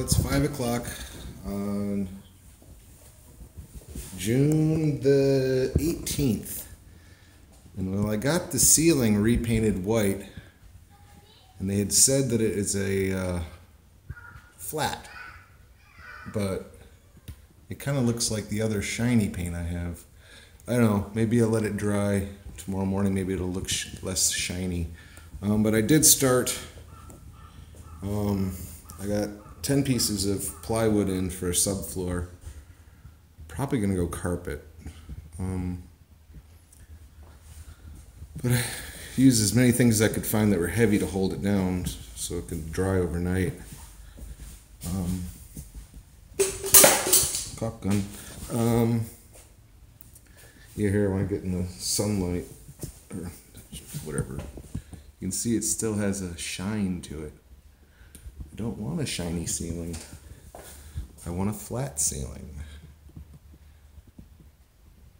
It's 5 o'clock on June the 18th. And well, I got the ceiling repainted white, and they had said that it is a flat, but it kind of looks like the other shiny paint I have. I don't know, maybe I'll let it dry tomorrow morning, maybe it'll look less shiny. But I did start, I got 10 pieces of plywood in for a subfloor. Probably gonna go carpet. But I used as many things as I could find that were heavy to hold it down so it could dry overnight. Caulk gun. Yeah, here when I get in the sunlight, or whatever, you can see it still has a shine to it. I don't want a shiny ceiling. I want a flat ceiling.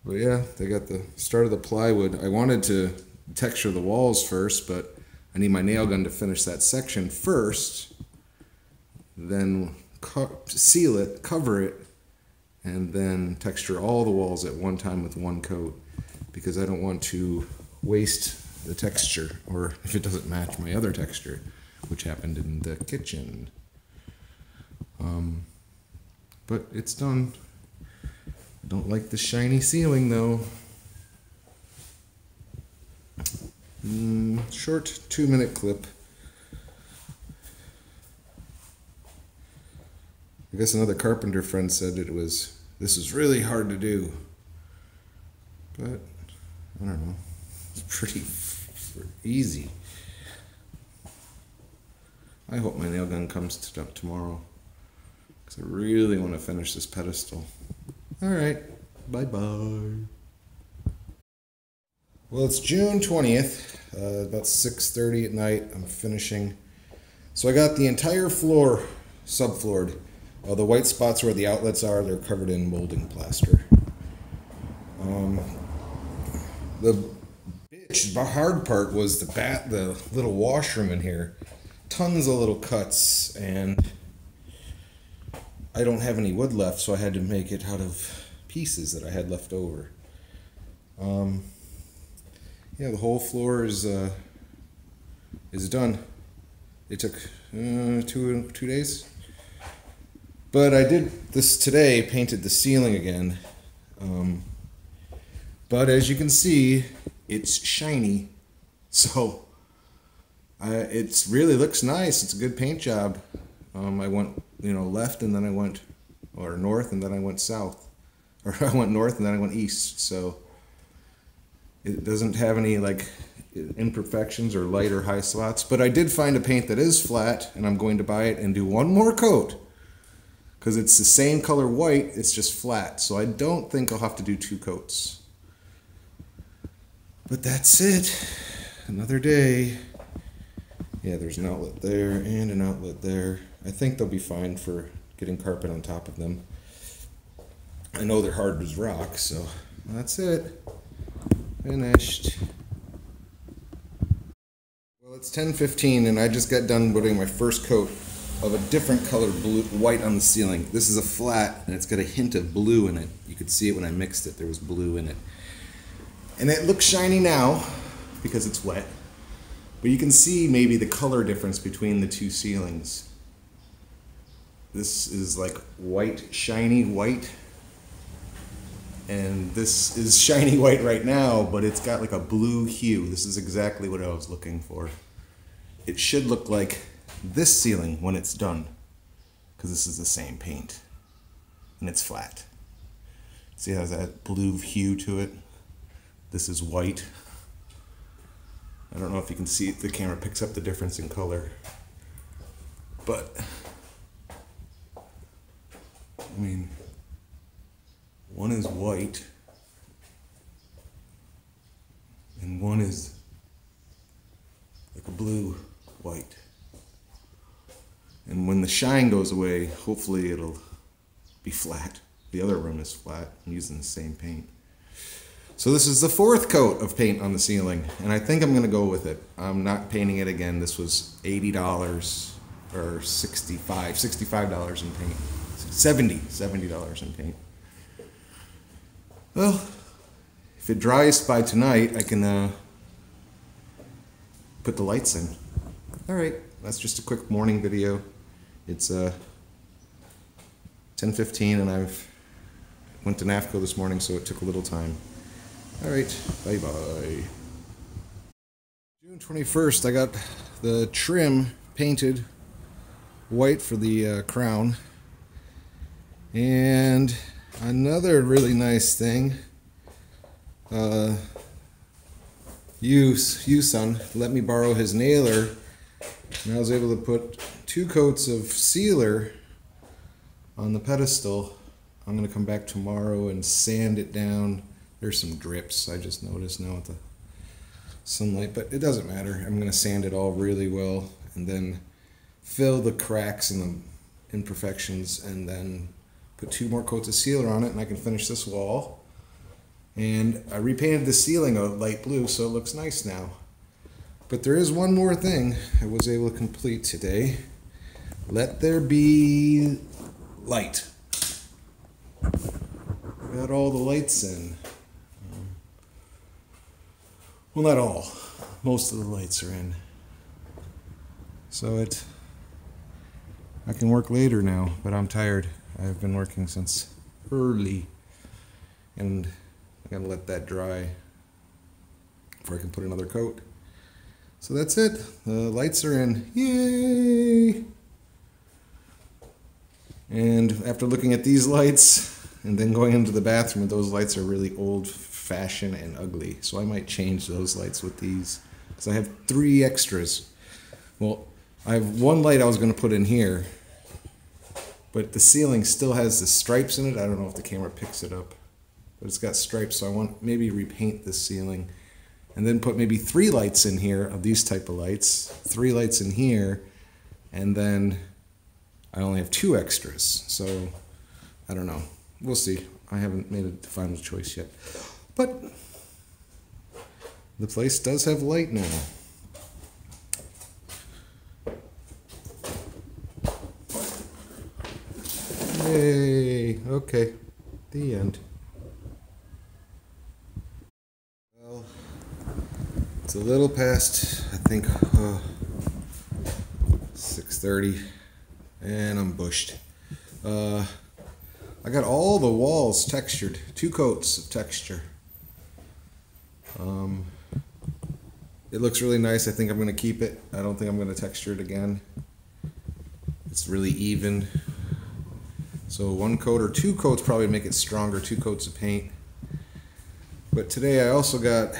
But yeah, they got the start of the plywood. I wanted to texture the walls first, but I need my nail gun to finish that section first, then seal it, cover it, and then texture all the walls at one time with one coat, because I don't want to waste the texture, or if it doesn't match my other texture, which happened in the kitchen. But it's done. I don't like the shiny ceiling though. Short 2-minute clip. I guess another carpenter friend said this is really hard to do. But, I don't know, it's pretty easy. I hope my nail gun comes tomorrow, because I really want to finish this pedestal. Alright, bye-bye. Well, it's June 20th, about 6:30 at night. I'm finishing. So I got the entire floor subfloored. All the white spots where the outlets are, they're covered in molding plaster. The hard part was the little washroom in here. Tons of little cuts, and I don't have any wood left, so I had to make it out of pieces that I had left over. Yeah, the whole floor is done. It took 2 days. But I did this today, painted the ceiling again. But as you can see, it's shiny. So it really looks nice. It's a good paint job. I went, left, and then I went, or north, and then I went south. Or I went north, and then I went east. So it doesn't have any imperfections or light or high spots. But I did find a paint that is flat, and I'm going to buy it and do one more coat, because it's the same color white, it's just flat. So I don't think I'll have to do 2 coats. But that's it. Another day. Yeah, there's an outlet there and an outlet there. I think they'll be fine for getting carpet on top of them. I know they're hard as rock, so that's it. Finished. Well, it's 10:15 and I just got done putting my first coat of a different color white on the ceiling. This is a flat, and it's got a hint of blue in it. You could see it when I mixed it. There was blue in it. And it looks shiny now because it's wet. But you can see maybe the color difference between the 2 ceilings. This is like white, shiny white. And this is shiny white right now, but it's got like a blue hue. This is exactly what I was looking for. It should look like this ceiling when it's done, because this is the same paint. And it's flat. See how it has that blue hue to it? This is white. I don't know if you can see it, the camera picks up the difference in color. But, I mean, one is white, and one is like a blue white. And when the shine goes away, hopefully it'll be flat. The other room is flat. I'm using the same paint. So this is the 4th coat of paint on the ceiling, and I think I'm going to go with it. I'm not painting it again. This was $80. or $65 in paint. $70 in paint. Well, if it dries by tonight, I can put the lights in. Alright, that's just a quick morning video. It's 10:15 and I've went to NAFCO this morning, so it took a little time. Alright, bye-bye. June 21st, I got the trim painted white for the crown. And another really nice thing, son let me borrow his nailer, and I was able to put 2 coats of sealer on the pedestal. I'm going to come back tomorrow and sand it down. There's some drips I just noticed now with the sunlight, but it doesn't matter. I'm going to sand it all really well and then fill the cracks and the imperfections, and then put 2 more coats of sealer on it, and I can finish this wall. And I repainted the ceiling a light blue, so it looks nice now. But there is one more thing I was able to complete today. Let there be light. Got all the lights in. Well, not all. Most of the lights are in. So I can work later now, but I'm tired. I've been working since early, and I gotta let that dry before I can put another coat. So that's it. The lights are in. Yay! And after looking at these lights and then going into the bathroom, those lights are really old-fashioned and ugly. So I might change those lights with these, because I have 3 extras. Well, I have 1 light I was going to put in here, but the ceiling still has the stripes in it. I don't know if the camera picks it up, but it's got stripes, so I want maybe repaint the ceiling and then put maybe 3 lights in here of these type of lights, 3 lights in here, and then I only have 2 extras. So I don't know. We'll see. I haven't made a final choice yet, but the place does have light now. Yay! Okay, the end. Well, it's a little past, I think, 6:30, and I'm bushed. I got all the walls textured, 2 coats of texture. It looks really nice. I think I'm going to keep it. I don't think I'm going to texture it again. It's really even. So 1 coat or 2 coats probably make it stronger, 2 coats of paint. But today I also got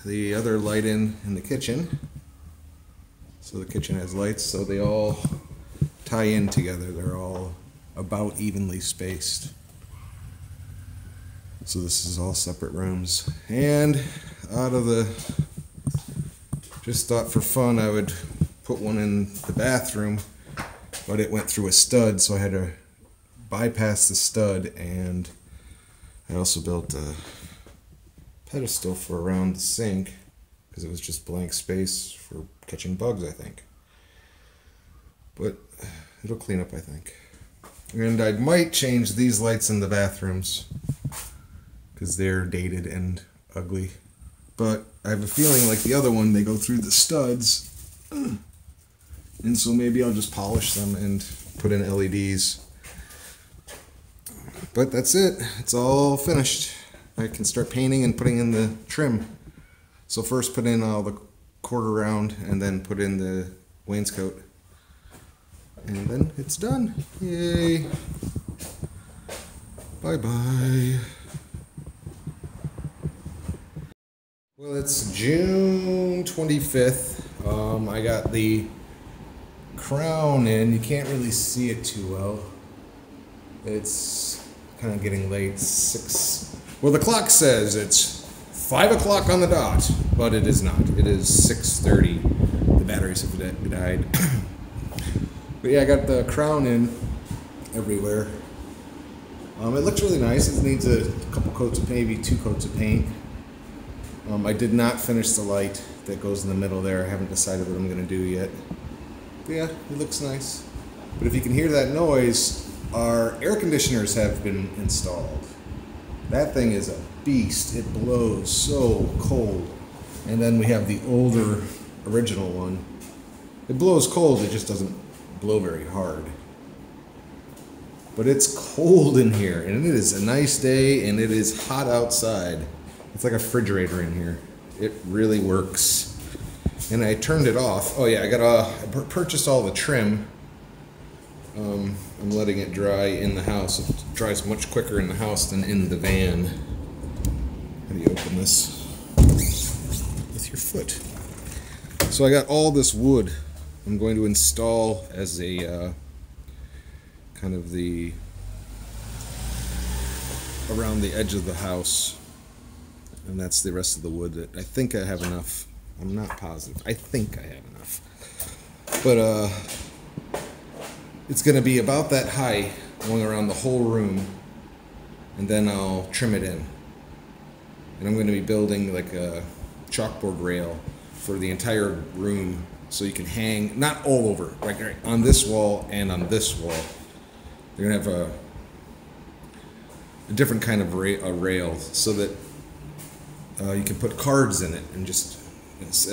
the other light in the kitchen. So the kitchen has lights, so they all tie in together. They're all about evenly spaced. So this is all separate rooms. And out of the, just thought for fun I would put one in the bathroom, but it went through a stud, so I had to bypass the stud, and I also built a pedestal for around the sink because it was just blank space for catching bugs, I think. But it'll clean up, I think. And I might change these lights in the bathrooms because they're dated and ugly. But I have a feeling like the other one, they go through the studs. And so maybe I'll just polish them and put in LEDs. But that's it. It's all finished. I can start painting and putting in the trim. So first put in all the quarter round and then put in the wainscot. And then it's done. Yay. Bye-bye. Well, it's June 25th. I got the crown in. You can't really see it too well. It's kind of getting late. 6. Well, the clock says it's 5 o'clock on the dot, but it is not. It is 6:30. The batteries have died. But yeah, I got the crown in everywhere. It looks really nice. It needs a couple coats of, maybe 2 coats of paint. I did not finish the light that goes in the middle there. I haven't decided what I'm going to do yet. Yeah, it looks nice. But if you can hear that noise, our air conditioners have been installed. That thing is a beast. It blows so cold. And then we have the older original one. It blows cold, it just doesn't blow very hard. But it's cold in here, and it is a nice day, and it is hot outside. It's like a refrigerator in here. It really works. And I turned it off. Oh yeah, I purchased all the trim. I'm letting it dry in the house. It dries much quicker in the house than in the van. How do you open this? With your foot. So I got all this wood I'm going to install as a kind of the around the edge of the house. And that's the rest of the wood that I think I have enough. I'm not positive. I think I have enough. But it's going to be about that high going around the whole room, and then I'll trim it in. And I'm going to be building like a chalkboard rail for the entire room so you can hang, not all over, like on this wall and on this wall. You're going to have a different kind of rail so that you can put cards in it and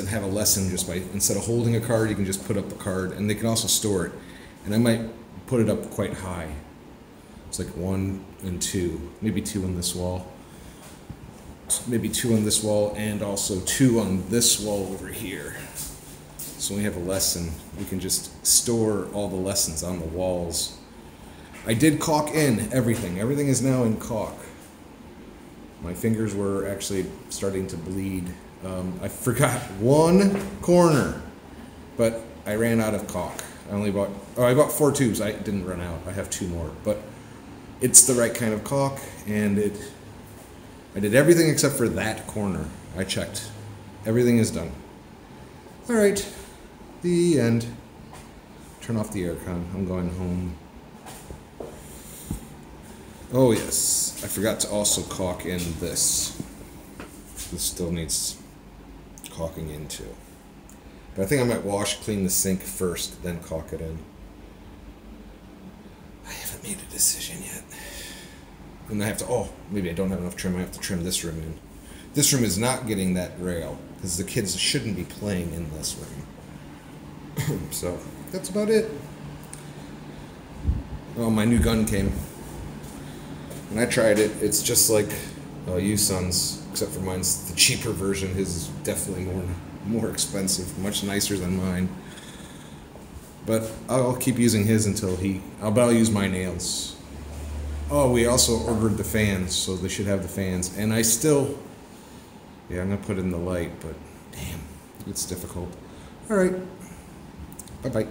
have a lesson just by, instead of holding a card, you can just put up a card, and they can also store it. And I might put it up quite high. It's like 1 and 2, maybe 2 on this wall. Maybe 2 on this wall, and also 2 on this wall over here. So when we have a lesson, we can just store all the lessons on the walls. I did caulk in everything. Everything is now in caulk. My fingers were actually starting to bleed. I forgot one corner, but I ran out of caulk. I bought 4 tubes. I didn't run out. I have 2 more, but it's the right kind of caulk, and I did everything except for that corner. I checked. Everything is done. All right, the end. Turn off the aircon. I'm going home. Oh yes, I forgot to also caulk in this. This still needs caulking in too. But I think I might clean the sink first, then caulk it in. I haven't made a decision yet. And I have to, maybe I don't have enough trim. I have to trim this room in. This room is not getting that rail, because the kids shouldn't be playing in this room. So, that's about it. Oh, my new gun came. When I tried it, it's just like U-Sun's, except for mine's the cheaper version. His is definitely more expensive, much nicer than mine. But I'll keep using his until I'll use my nails. Oh, we also ordered the fans, so they should have the fans. And I'm gonna put in the light, but damn, it's difficult. All right, bye-bye.